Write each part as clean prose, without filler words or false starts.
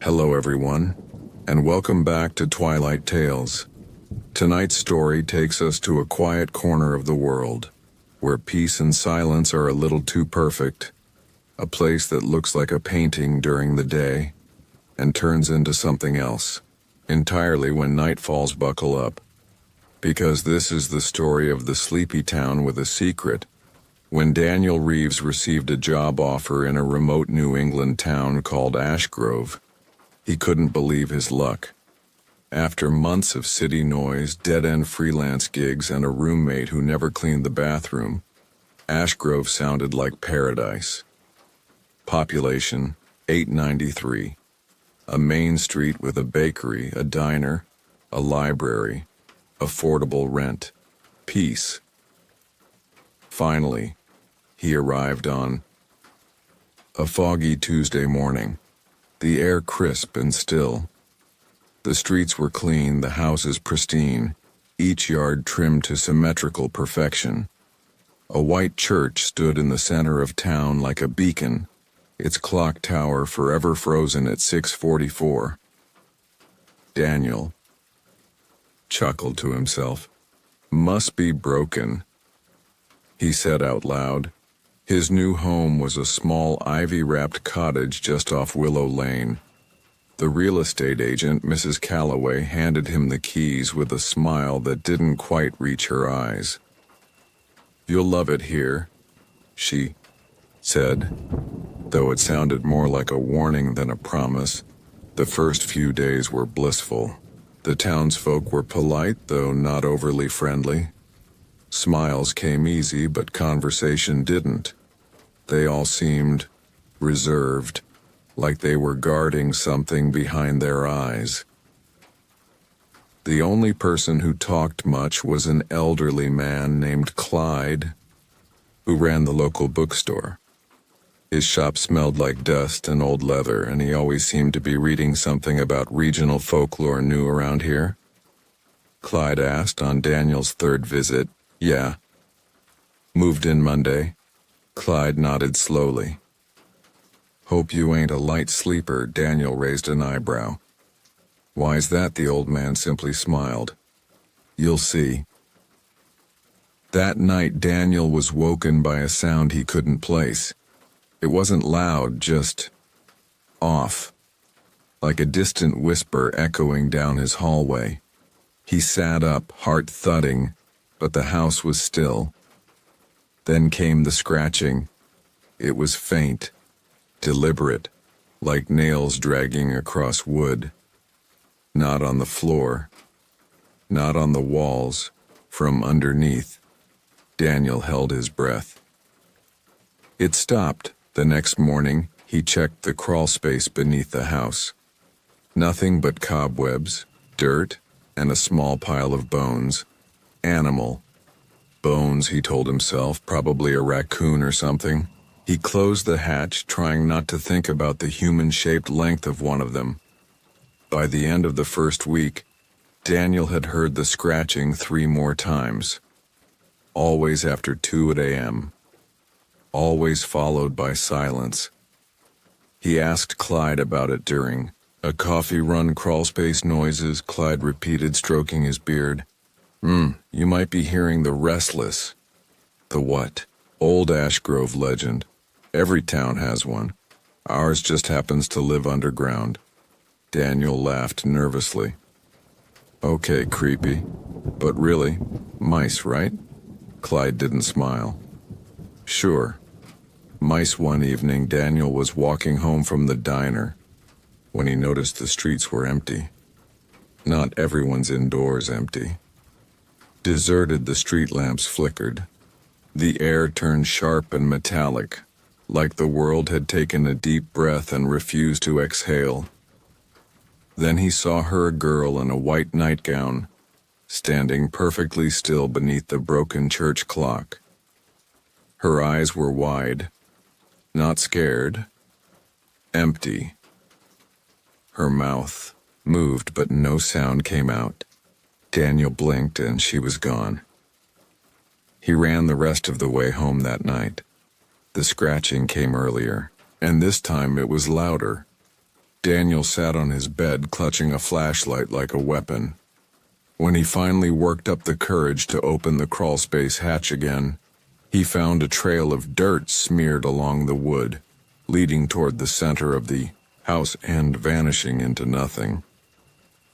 Hello everyone, and welcome back to Twilight Tales. Tonight's story takes us to a quiet corner of the world, where peace and silence are a little too perfect, a place that looks like a painting during the day, and turns into something else, entirely when night falls. Buckle up, because this is the story of the sleepy town with a secret. When Daniel Reeves received a job offer in a remote New England town called Ashgrove, he couldn't believe his luck. After months of city noise, dead-end freelance gigs, and a roommate who never cleaned the bathroom, Ashgrove sounded like paradise. Population, 893. A main street with a bakery, a diner, a library, affordable rent, peace. Finally, he arrived on a foggy Tuesday morning, the air crisp and still. The streets were clean, the houses pristine, each yard trimmed to symmetrical perfection. A white church stood in the center of town like a beacon, its clock tower forever frozen at 6:44. Daniel chuckled to himself. "Must be broken," he said out loud. His new home was a small ivy-wrapped cottage just off Willow Lane. The real estate agent, Mrs. Calloway, handed him the keys with a smile that didn't quite reach her eyes. "You'll love it here," she said, though it sounded more like a warning than a promise. The first few days were blissful. The townsfolk were polite, though not overly friendly. Smiles came easy, but conversation didn't. They all seemed reserved, like they were guarding something behind their eyes. The only person who talked much was an elderly man named Clyde, who ran the local bookstore. His shop smelled like dust and old leather, and he always seemed to be reading something about regional folklore new around here. Clyde asked on Daniel's third visit. "Yeah. Moved in Monday." Clyde nodded slowly. "Hope you ain't a light sleeper." Daniel raised an eyebrow. "Why's that?" The old man simply smiled. "You'll see." That night, Daniel was woken by a sound he couldn't place. It wasn't loud, just off, like a distant whisper echoing down his hallway. He sat up, heart thudding, but the house was still. Then came the scratching. It was faint, deliberate, like nails dragging across wood. Not on the floor, not on the walls, from underneath. Daniel held his breath. It stopped. The next morning, he checked the crawl space beneath the house. Nothing but cobwebs, dirt, and a small pile of bones. Animal bones, he told himself, probably a raccoon or something. He closed the hatch, trying not to think about the human-shaped length of one of them. By the end of the first week, Daniel had heard the scratching 3 more times. Always after 2 a.m. Always followed by silence. He asked Clyde about it during a coffee run. "Crawlspace noises," Clyde repeated, stroking his beard. You might be hearing the restless." "The what?" "Old Ashgrove legend. Every town has one. Ours just happens to live underground." Daniel laughed nervously. "Okay, creepy. But really, mice, right?" Clyde didn't smile. "Sure. Mice." One evening, Daniel was walking home from the diner when he noticed the streets were empty. Not everyone's indoors empty. Deserted, the street lamps flickered. The air turned sharp and metallic, like the world had taken a deep breath and refused to exhale. Then he saw her, a girl in a white nightgown, standing perfectly still beneath the broken church clock. Her eyes were wide, not scared, empty. Her mouth moved, but no sound came out. Daniel blinked and she was gone. He ran the rest of the way home that night. The scratching came earlier, and this time it was louder. Daniel sat on his bed, clutching a flashlight like a weapon. When he finally worked up the courage to open the crawlspace hatch again, he found a trail of dirt smeared along the wood, leading toward the center of the house and vanishing into nothing.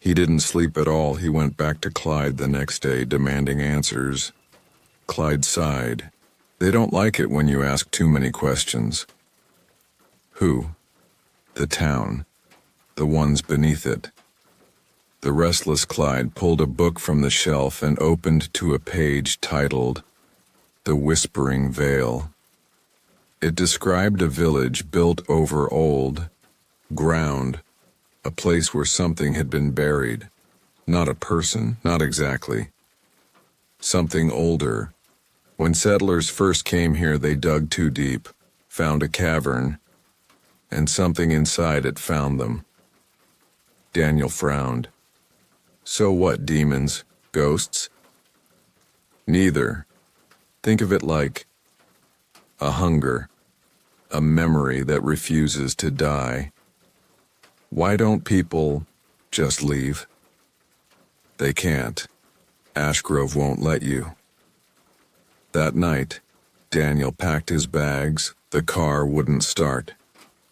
He didn't sleep at all. He went back to Clyde the next day, demanding answers. Clyde sighed. They don't like it when you ask too many questions. Who? The town. The ones beneath it. The restless Clyde pulled a book from the shelf and opened to a page titled The Whispering Vale. It described a village built over old ground, a place where something had been buried. Not a person, not exactly. Something older. When settlers first came here, they dug too deep, found a cavern, and something inside it found them. Daniel frowned. So what, demons? Ghosts? Neither. Think of it like a hunger, a memory that refuses to die. Why don't people just leave? They can't. Ashgrove won't let you. That night, Daniel packed his bags. The car wouldn't start.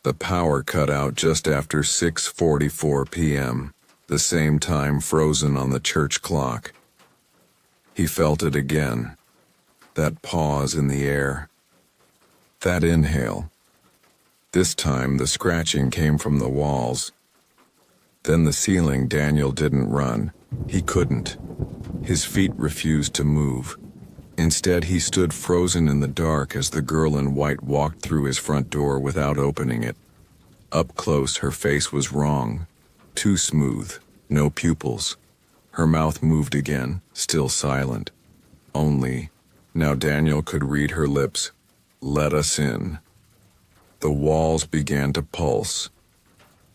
The power cut out just after 6:44 p.m., the same time frozen on the church clock. He felt it again, that pause in the air, that inhale. This time the scratching came from the walls. Then the ceiling. Daniel didn't run. He couldn't. His feet refused to move. Instead, he stood frozen in the dark as the girl in white walked through his front door without opening it. Up close, her face was wrong. Too smooth, no pupils. Her mouth moved again, still silent. Only, now Daniel could read her lips. Let us in. The walls began to pulse.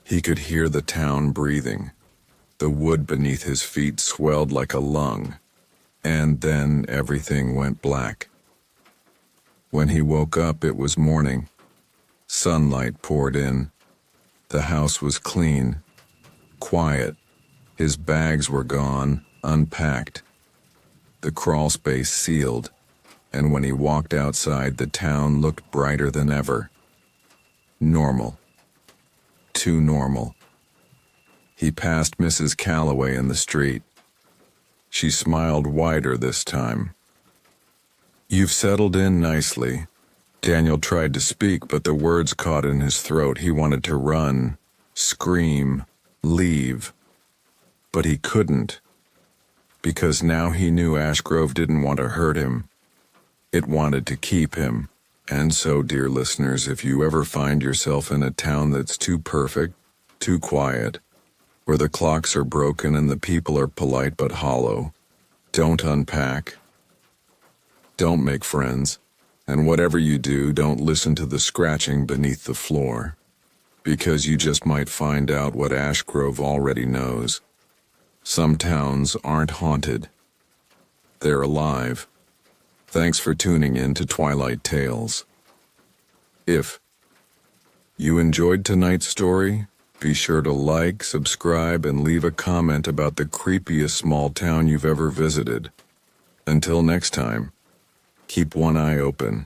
He could hear the town breathing. The wood beneath his feet swelled like a lung. And then everything went black. When he woke up, it was morning. Sunlight poured in. The house was clean, quiet. His bags were gone, unpacked. The crawlspace sealed, and when he walked outside, the town looked brighter than ever. Normal. Too normal. He passed Mrs. Calloway in the street. She smiled wider this time. You've settled in nicely. Daniel tried to speak, but the words caught in his throat. He wanted to run, scream, leave. But he couldn't, because now he knew Ashgrove didn't want to hurt him. It wanted to keep him. And so, dear listeners, if you ever find yourself in a town that's too perfect, too quiet, where the clocks are broken and the people are polite but hollow, don't unpack. Don't make friends. And whatever you do, don't listen to the scratching beneath the floor, because you just might find out what Ashgrove already knows. Some towns aren't haunted. They're alive. Thanks for tuning in to Twilight Tales. If you enjoyed tonight's story, be sure to like, subscribe, and leave a comment about the creepiest small town you've ever visited. Until next time, keep one eye open